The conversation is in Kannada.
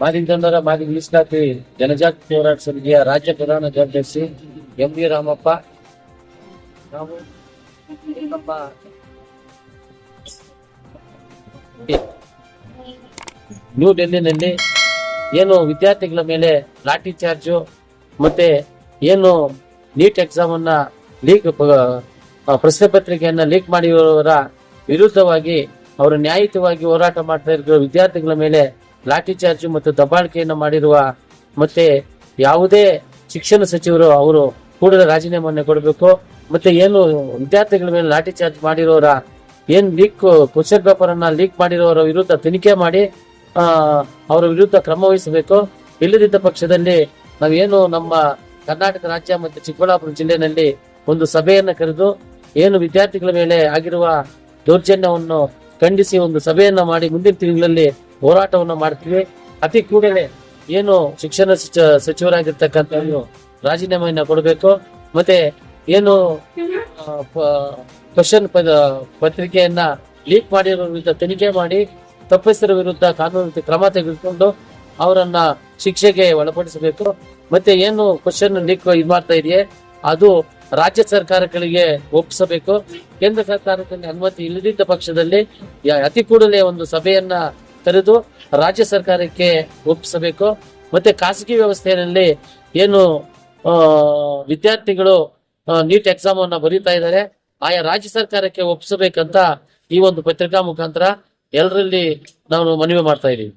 ಮಾದಿಗ ದಂಡರ ಮಾದಿಗ ಮೀಸಲಾತಿ ಜನಜಾಗೃತಿ ಹೋರಾಟ ಸಮಿತಿಯ ರಾಜ್ಯ ಪ್ರಧಾನ ಕಾರ್ಯದರ್ಶಿ ಎಂ.ವಿ. ರಾಮಪ್ಪ. ನಾವು ನಮ್ಮ ನ್ಯೂ ಡೆಲ್ಲಿನಲ್ಲಿ ಏನು ವಿದ್ಯಾರ್ಥಿಗಳ ಮೇಲೆ ಲಾಠಿ ಚಾರ್ಜು ಮತ್ತೆ ಏನು ನೀಟ್ ಎಕ್ಸಾಮ್ ಅನ್ನ ಲೀಕ್ ಪ್ರಶ್ನೆ ಪತ್ರಿಕೆಯನ್ನ ಲೀಕ್ ಮಾಡಿರುವವರ ವಿರುದ್ಧವಾಗಿ ಅವರು ನ್ಯಾಯಯುತವಾಗಿ ಹೋರಾಟ ಮಾಡ್ತಾ ಇರುವ ವಿದ್ಯಾರ್ಥಿಗಳ ಮೇಲೆ ಲಾಠಿ ಚಾರ್ಜ್ ಮತ್ತು ದಬ್ಬಾಳಿಕೆಯನ್ನು ಮಾಡಿರುವ ಮತ್ತೆ ಯಾವುದೇ ಶಿಕ್ಷಣ ಸಚಿವರು ಅವರು ಕೂಡಲೇ ರಾಜೀನಾಮೆಯನ್ನು ಕೊಡಬೇಕು. ಮತ್ತೆ ಏನು ವಿದ್ಯಾರ್ಥಿಗಳ ಮೇಲೆ ಲಾಠಿ ಚಾರ್ಜ್ ಮಾಡಿರೋರ ಏನ್ ಲೀಕ್ ಕ್ವಶನ್ ಪೇಪರ್ ಅನ್ನ ಲೀಕ್ ಮಾಡಿರೋರ ವಿರುದ್ಧ ತನಿಖೆ ಮಾಡಿ ಅವರ ವಿರುದ್ಧ ಕ್ರಮ ವಹಿಸಬೇಕು. ಇಲ್ಲದಿದ್ದ ಪಕ್ಷದಲ್ಲಿ ನಾವೇನು ನಮ್ಮ ಕರ್ನಾಟಕ ರಾಜ್ಯ ಮತ್ತು ಚಿಕ್ಕಬಳ್ಳಾಪುರ ಜಿಲ್ಲೆಯಲ್ಲಿ ಒಂದು ಸಭೆಯನ್ನ ಕರೆದು ಏನು ವಿದ್ಯಾರ್ಥಿಗಳ ಮೇಲೆ ಆಗಿರುವ ದೌರ್ಜನ್ಯವನ್ನು ಖಂಡಿಸಿ ಒಂದು ಸಭೆಯನ್ನ ಮಾಡಿ ಮುಂದಿನ ತಿಂಗಳಲ್ಲಿ ಹೋರಾಟವನ್ನ ಮಾಡ್ತೀವಿ. ಅತಿ ಕೂಡಲೇ ಏನು ಶಿಕ್ಷಣ ಸಚಿವರಾಗಿರ್ತಕ್ಕಂಥ ರಾಜೀನಾಮೆಯನ್ನ ಕೊಡಬೇಕು. ಮತ್ತೆ ಏನು ಕ್ವಶನ್ ಪತ್ರಿಕೆಯನ್ನ ಲೀಕ್ ಮಾಡಿರೋ ವಿರುದ್ಧ ತನಿಖೆ ಮಾಡಿ ತಪ್ಪಿಸರ ವಿರುದ್ಧ ಕಾನೂನು ಕ್ರಮ ತೆಗೆದುಕೊಂಡು ಅವರನ್ನ ಶಿಕ್ಷೆಗೆ ಒಳಪಡಿಸಬೇಕು. ಮತ್ತೆ ಏನು ಕ್ವಶನ್ ಲೀಕ್ ಇದು ಮಾಡ್ತಾ ಇದೆಯೇ ಅದು ರಾಜ್ಯ ಸರ್ಕಾರಗಳಿಗೆ ಒಪ್ಪಿಸಬೇಕು. ಕೇಂದ್ರ ಸರ್ಕಾರದಲ್ಲಿ ಅನುಮತಿ ಇಲ್ಲದಿದ್ದ ಪಕ್ಷದಲ್ಲಿ ಅತಿ ಕೂಡಲೇ ಒಂದು ಸಭೆಯನ್ನ ಕರೆದು ರಾಜ್ಯ ಸರ್ಕಾರಕ್ಕೆ ಒಪ್ಪಿಸಬೇಕು. ಮತ್ತೆ ಖಾಸಗಿ ವ್ಯವಸ್ಥೆಯಲ್ಲಿ ಏನು ವಿದ್ಯಾರ್ಥಿಗಳು ನೀಟ್ ಎಕ್ಸಾಮ್ ಅನ್ನ ಬರೀತಾ ಇದ್ದಾರೆ ಆಯಾ ರಾಜ್ಯ ಸರ್ಕಾರಕ್ಕೆ ಒಪ್ಪಿಸಬೇಕಂತ ಈ ಒಂದು ಪತ್ರಿಕಾ ಮುಖಾಂತರ ಎಲ್ಲರಲ್ಲಿ ನಾವು ಮನವಿ ಮಾಡ್ತಾ ಇದೀವಿ.